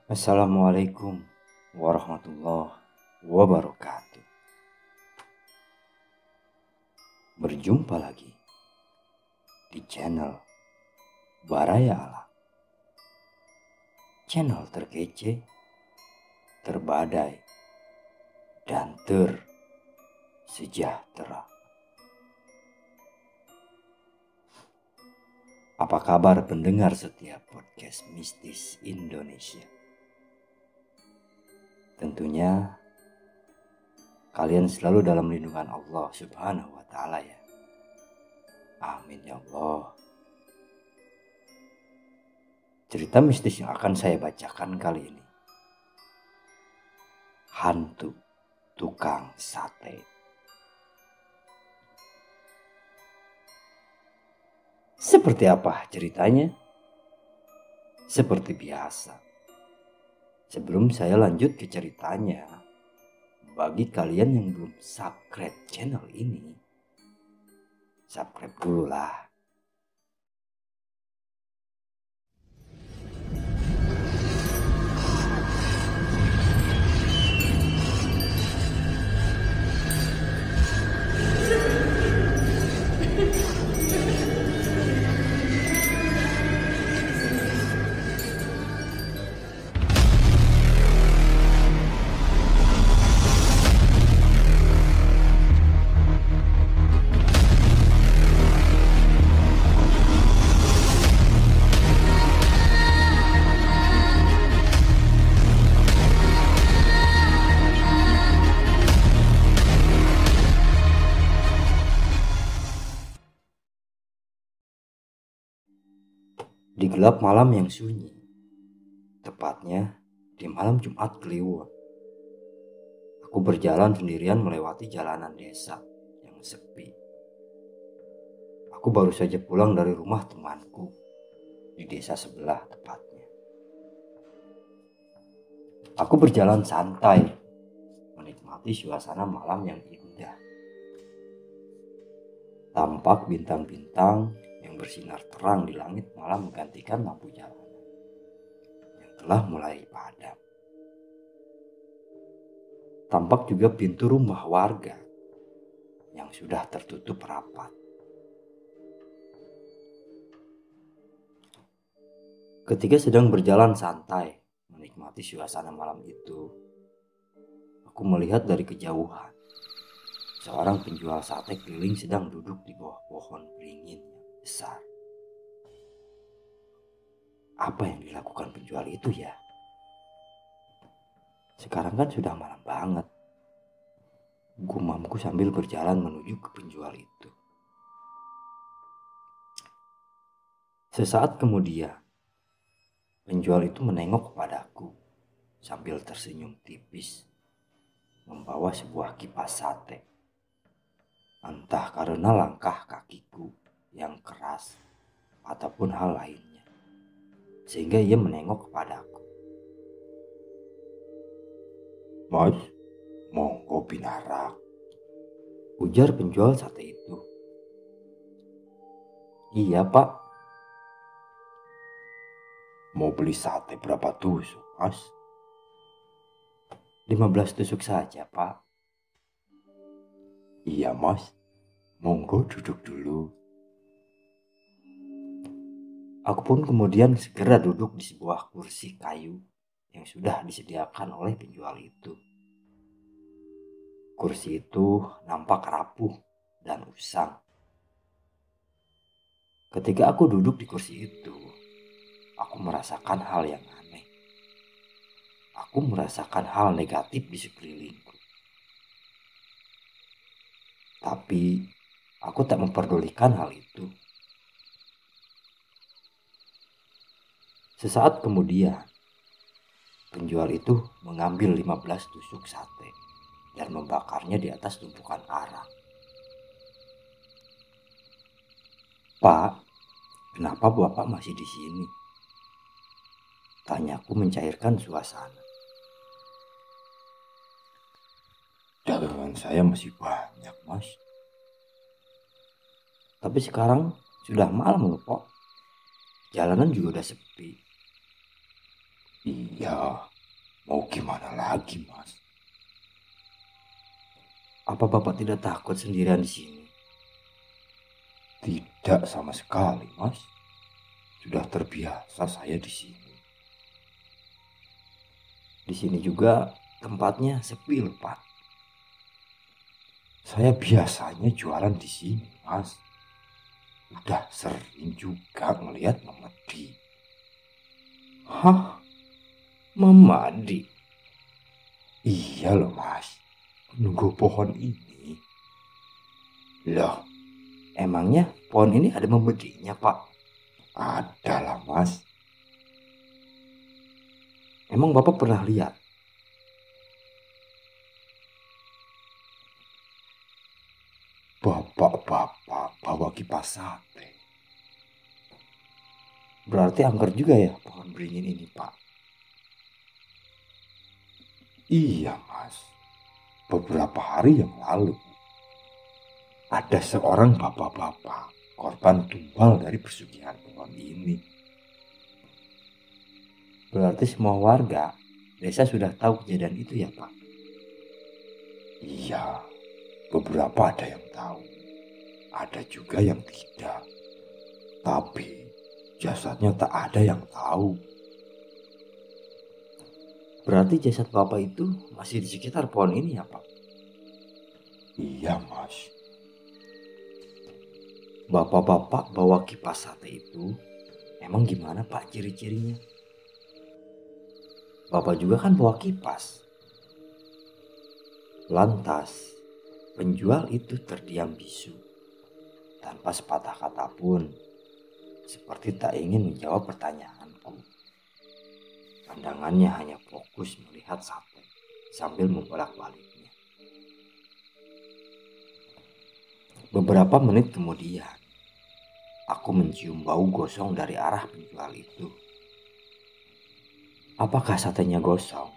Assalamualaikum warahmatullahi wabarakatuh. Berjumpa lagi di channel Baraya Ala. Channel terkece, terbadai, dan tersejahtera. Apa kabar pendengar setiap podcast mistis Indonesia? Tentunya kalian selalu dalam lindungan Allah Subhanahu wa Ta'ala ya. Amin ya Allah. Cerita mistis yang akan saya bacakan kali ini, hantu tukang sate. Seperti apa ceritanya? Seperti biasa, sebelum saya lanjut ke ceritanya, bagi kalian yang belum subscribe channel ini, subscribe dulu lah. Di gelap malam yang sunyi, tepatnya di malam Jumat Kliwon, aku berjalan sendirian melewati jalanan desa yang sepi. Aku baru saja pulang dari rumah temanku di desa sebelah tepatnya. Aku berjalan santai, menikmati suasana malam yang indah. Tampak bintang-bintang yang bersinar terang di langit malam menggantikan lampu jalanan yang telah mulai padam. Tampak juga pintu rumah warga yang sudah tertutup rapat. Ketika sedang berjalan santai menikmati suasana malam itu, aku melihat dari kejauhan seorang penjual sate keliling sedang duduk di bawah pohon beringin yang besar. Apa yang dilakukan penjual itu ya? Sekarang kan sudah malam banget, gumamku sambil berjalan menuju ke penjual itu. Sesaat kemudian, penjual itu menengok kepadaku sambil tersenyum tipis, membawa sebuah kipas sate. Entah karena langkah kakiku yang keras ataupun hal lainnya, sehingga ia menengok kepadaku. "Mas, monggo pinarak," ujar penjual sate itu. "Iya pak." "Mau beli sate berapa tusuk, mas?" 15 tusuk saja pak." "Iya mas, monggo duduk dulu." Aku pun kemudian segera duduk di sebuah kursi kayu yang sudah disediakan oleh penjual itu. Kursi itu nampak rapuh dan usang. Ketika aku duduk di kursi itu, aku merasakan hal yang aneh. Aku merasakan hal negatif di sekelilingku. Tapi aku tak memperdulikan hal itu. Sesaat kemudian, penjual itu mengambil 15 tusuk sate dan membakarnya di atas tumpukan arang. "Pak, kenapa Bapak masih di sini?" tanyaku mencairkan suasana. "Dagangan saya masih banyak, mas. Tapi sekarang sudah malam loh, Pak. Jalanan juga udah sepi. Iya, mau gimana lagi, Mas? Apa Bapak tidak takut sendirian di sini? Tidak sama sekali, Mas. Sudah terbiasa saya di sini. Di sini juga tempatnya sepi loh, Pak. Saya biasanya jualan di sini, Mas. Udah sering juga ngelihat Memedi. Hah? Memadi? Iya loh, Mas. Nunggu pohon ini. Loh, emangnya pohon ini ada membedinya, Pak? Ada lah, Mas. Emang Bapak pernah lihat? Bapak-bapak bawa kipas sate. Berarti angker juga ya pohon beringin ini, Pak. Iya, Mas. Beberapa hari yang lalu, ada seorang bapak-bapak korban tumbal dari pesugihan pohon ini. Berarti semua warga desa sudah tahu kejadian itu ya, Pak? Iya, beberapa ada yang tahu. Ada juga yang tidak. Tapi jasadnya tak ada yang tahu. Berarti jasad Bapak itu masih di sekitar pohon ini ya, Pak? Iya, Mas. Bapak-bapak bawa kipas sate itu, emang gimana Pak ciri-cirinya? Bapak juga kan bawa kipas. Lantas, penjual itu terdiam bisu, tanpa sepatah kata pun, seperti tak ingin menjawab pertanyaanku. Pandangannya hanya fokus melihat sate, sambil membolak-baliknya. Beberapa menit kemudian, aku mencium bau gosong dari arah penjual itu. Apakah satenya gosong?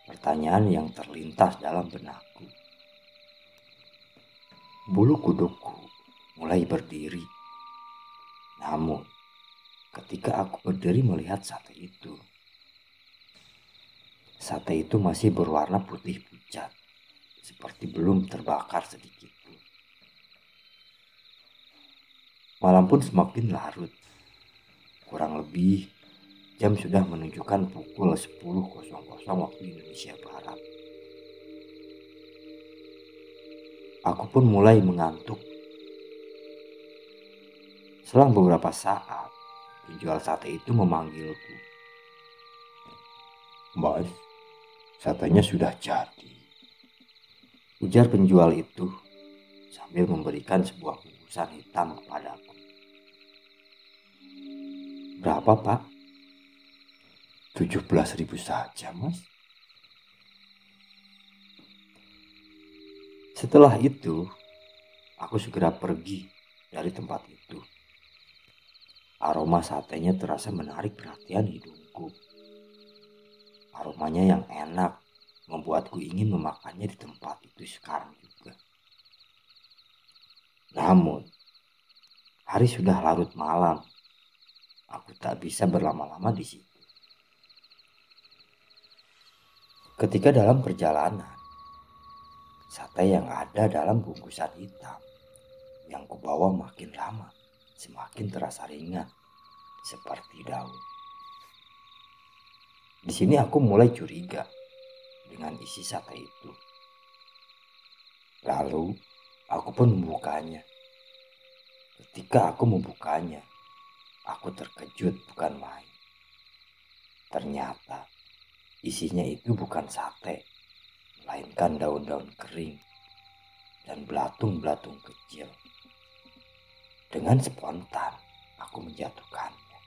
Pertanyaan yang terlintas dalam benakku. Bulu kudukku mulai berdiri. Namun, ketika aku berdiri melihat sate itu masih berwarna putih pucat, seperti belum terbakar sedikit pun. Malam pun semakin larut. Kurang lebih jam sudah menunjukkan pukul 10.00 waktu Indonesia Barat. Aku pun mulai mengantuk. Selang beberapa saat, penjual sate itu memanggilku. Mas, satenya sudah jadi. Ujar penjual itu sambil memberikan sebuah bungkusan hitam kepadaku. Berapa, Pak? 17.000 saja, Mas. Setelah itu, aku segera pergi dari tempat itu. Aroma satenya terasa menarik perhatian hidungku. Aromanya yang enak membuatku ingin memakannya di tempat itu sekarang juga. Namun, hari sudah larut malam. Aku tak bisa berlama-lama di situ. Ketika dalam perjalanan, sate yang ada dalam bungkusan hitam yang kubawa makin lama semakin terasa ringan seperti daun. Di sini aku mulai curiga dengan isi sate itu. Lalu aku pun membukanya. Ketika aku membukanya, aku terkejut bukan main. Ternyata isinya itu bukan sate, melainkan daun-daun kering dan belatung-belatung kecil. Dengan spontan, aku menjatuhkannya.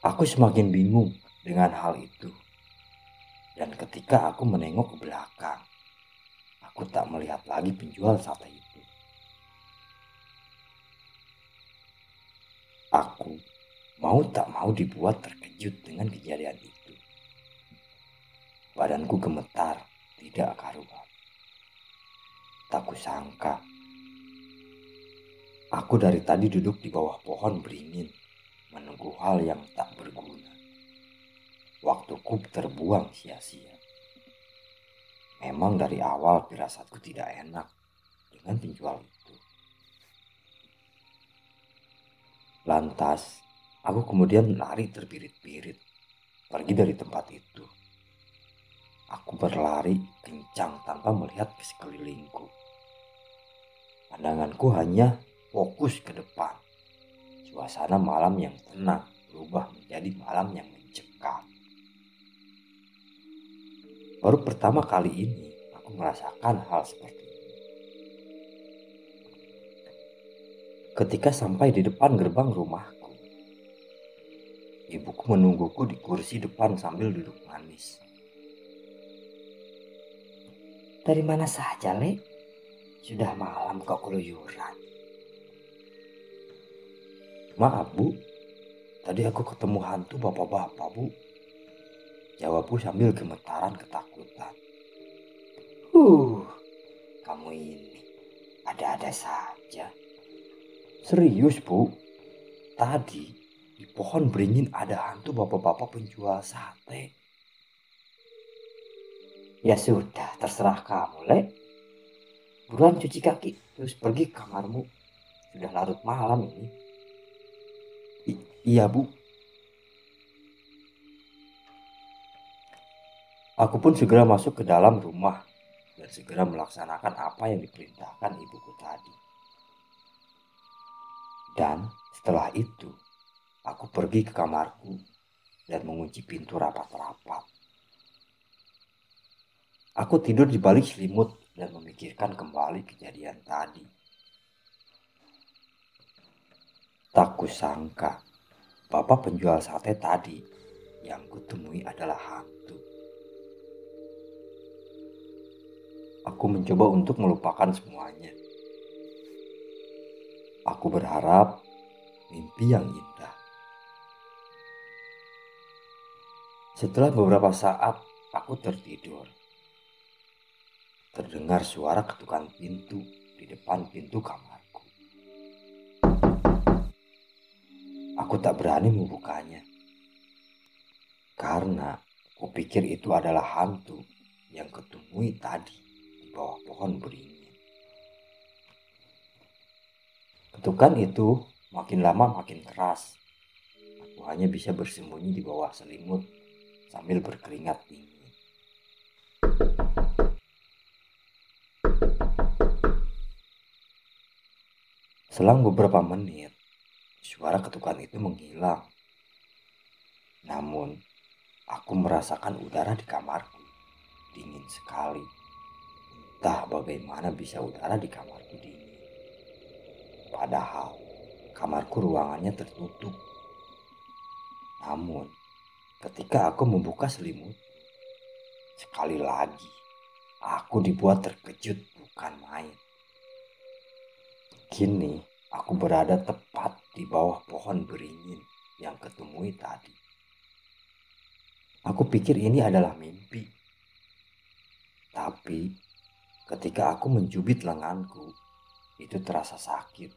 Aku semakin bingung dengan hal itu. Dan ketika aku menengok ke belakang, aku tak melihat lagi penjual sate itu. Aku mau tak mau dibuat terkejut dengan kejadian itu. Badanku gemetar, tidak karuan. Tak kusangka, aku dari tadi duduk di bawah pohon beringin, menunggu menunggu hal yang tak berguna. Waktuku terbuang sia-sia. Memang dari awal firasatku tidak enak dengan penjual itu. Lantas, aku kemudian lari terbirit-birit, pergi dari tempat itu. Aku berlari kencang tanpa melihat ke sekelilingku. Pandanganku hanya fokus ke depan. Suasana malam yang tenang berubah menjadi malam yang mencekam. Baru pertama kali ini aku merasakan hal seperti ini. Ketika sampai di depan gerbang rumahku, ibuku menungguku di kursi depan sambil duduk manis. "Dari mana saja, Le? Sudah malam kok keluyuran." "Maaf, Bu. Tadi aku ketemu hantu bapak-bapak, Bu," jawabku sambil gemetaran ketakutan. Kamu ini ada-ada saja." "Serius, Bu. Tadi di pohon beringin ada hantu bapak-bapak penjual sate." "Ya sudah, terserah kamu, Le. Buruan cuci kaki, terus pergi ke kamarmu. Sudah larut malam ini." Iya, Bu." Aku pun segera masuk ke dalam rumah dan segera melaksanakan apa yang diperintahkan ibuku tadi. Dan setelah itu, aku pergi ke kamarku dan mengunci pintu rapat-rapat. Aku tidur di balik selimut dan memikirkan kembali kejadian tadi. Tak kusangka, bapak penjual sate tadi yang kutemui adalah hantu. Aku mencoba untuk melupakan semuanya. Aku berharap mimpi yang indah. Setelah beberapa saat, aku tertidur. Terdengar suara ketukan pintu di depan pintu kamarku. Aku tak berani membukanya karena kupikir itu adalah hantu yang kutemui tadi di bawah pohon beringin. Ketukan itu makin lama makin keras. Aku hanya bisa bersembunyi di bawah selimut sambil berkeringat dingin. Selang beberapa menit, suara ketukan itu menghilang. Namun, aku merasakan udara di kamarku dingin sekali. Entah bagaimana bisa udara di kamarku dingin. Padahal, kamarku ruangannya tertutup. Namun, ketika aku membuka selimut, sekali lagi aku dibuat terkejut bukan main. Kini, aku berada tepat di bawah pohon beringin yang kutemui tadi. Aku pikir ini adalah mimpi. Tapi, ketika aku mencubit lenganku, itu terasa sakit.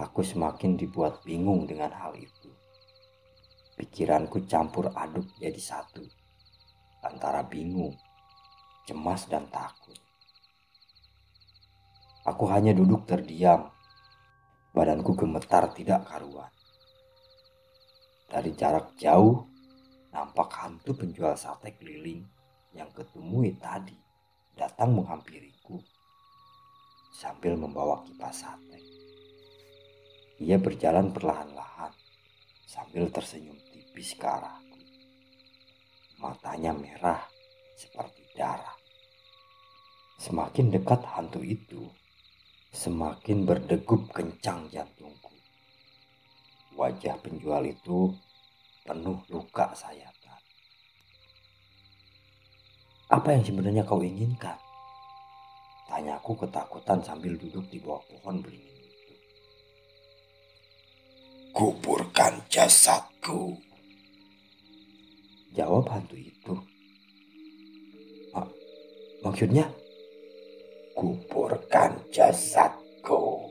Aku semakin dibuat bingung dengan hal itu. Pikiranku campur aduk jadi satu, antara bingung, cemas, dan takut. Aku hanya duduk terdiam. Badanku gemetar tidak karuan. Dari jarak jauh, nampak hantu penjual sate keliling yang kutemui tadi datang menghampiriku sambil membawa kipas sate. Ia berjalan perlahan-lahan sambil tersenyum tipis ke arahku. Matanya merah seperti darah. Semakin dekat hantu itu, semakin berdegup kencang jantungku. Wajah penjual itu penuh luka sayatan. "Apa yang sebenarnya kau inginkan?" tanyaku ketakutan sambil duduk di bawah pohon beringin itu. "Kuburkan jasadku," jawab hantu itu. Maksudnya? "Kuburkan jasadku."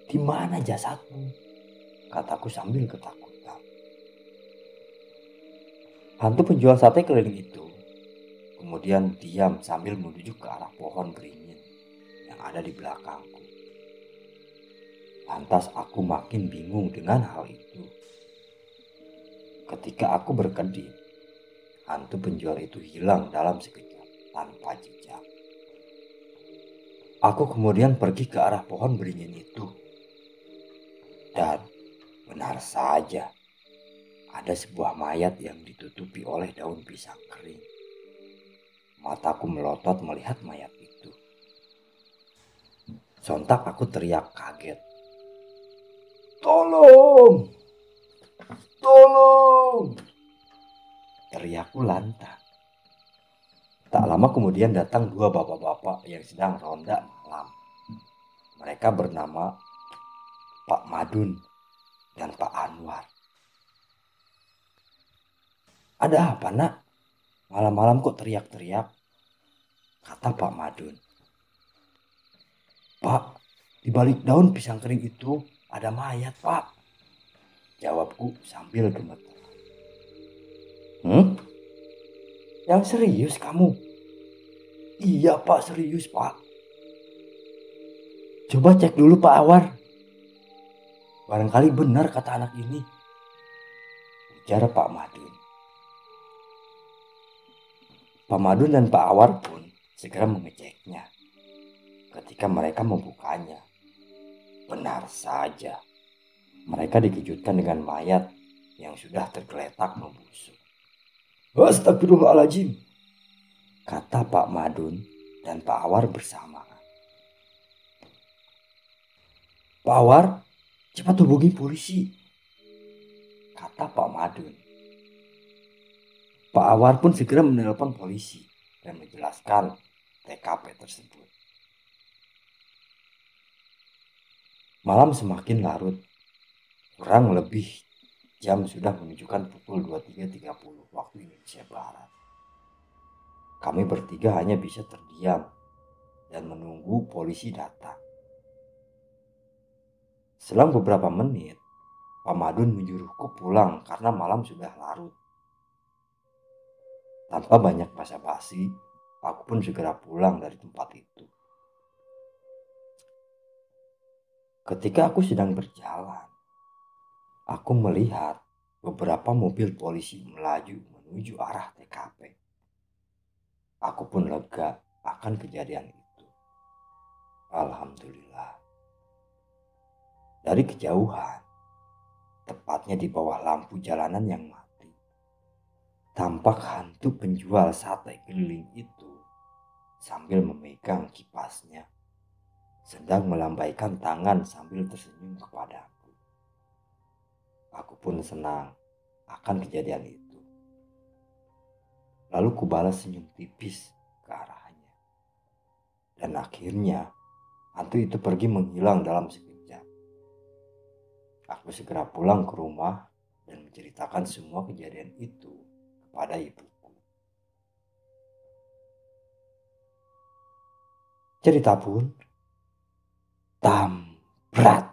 "Di mana jasadmu?" kataku sambil ketakutan. Hantu penjual sate keliling itu kemudian diam sambil menuju ke arah pohon beringin yang ada di belakangku. Lantas aku makin bingung dengan hal itu. Ketika aku berkedip, hantu penjual itu hilang dalam sekejap tanpa jejak. Aku kemudian pergi ke arah pohon beringin itu. Dan benar saja, ada sebuah mayat yang ditutupi oleh daun pisang kering. Mataku melotot melihat mayat itu. Sontak aku teriak kaget. "Tolong! Tolong!" Teriakku lantang. Tak lama kemudian datang dua bapak-bapak yang sedang ronda malam. Mereka bernama Pak Madun dan Pak Anwar. "Ada apa, Nak? Malam-malam kok teriak-teriak?" kata Pak Madun. "Pak, di balik daun pisang kering itu ada mayat, Pak," jawabku sambil gemetar. Yang serius kamu?" "Iya, Pak, serius, Pak." "Coba cek dulu, Pak Awar. Barangkali benar kata anak ini," ujar Pak Madun. Pak Madun dan Pak Awar pun segera mengeceknya. Ketika mereka membukanya, benar saja mereka dikejutkan dengan mayat yang sudah tergeletak membusuk. "Astagfirullahaladzim," kata Pak Madun dan Pak Awar bersamaan. "Pak Awar, cepat hubungi polisi," kata Pak Madun. Pak Awar pun segera menelpon polisi dan menjelaskan TKP tersebut. Malam semakin larut. Kurang lebih jam sudah menunjukkan pukul 23.30 waktu Indonesia Barat. Kami bertiga hanya bisa terdiam dan menunggu polisi datang. Selang beberapa menit, Pak Madun menyuruhku pulang karena malam sudah larut. Tanpa banyak basa-basi, aku pun segera pulang dari tempat itu. Ketika aku sedang berjalan, aku melihat beberapa mobil polisi melaju menuju arah TKP. Aku pun lega akan kejadian itu. Alhamdulillah. Dari kejauhan, tepatnya di bawah lampu jalanan yang mati, tampak hantu penjual sate keliling itu sambil memegang kipasnya, sedang melambaikan tangan sambil tersenyum kepadaku. Aku pun senang akan kejadian itu. Lalu kubalas senyum tipis ke arahnya. Dan akhirnya hantu itu pergi menghilang dalam sekejap. Aku segera pulang ke rumah dan menceritakan semua kejadian itu kepada ibuku. Cerita pun tamprat.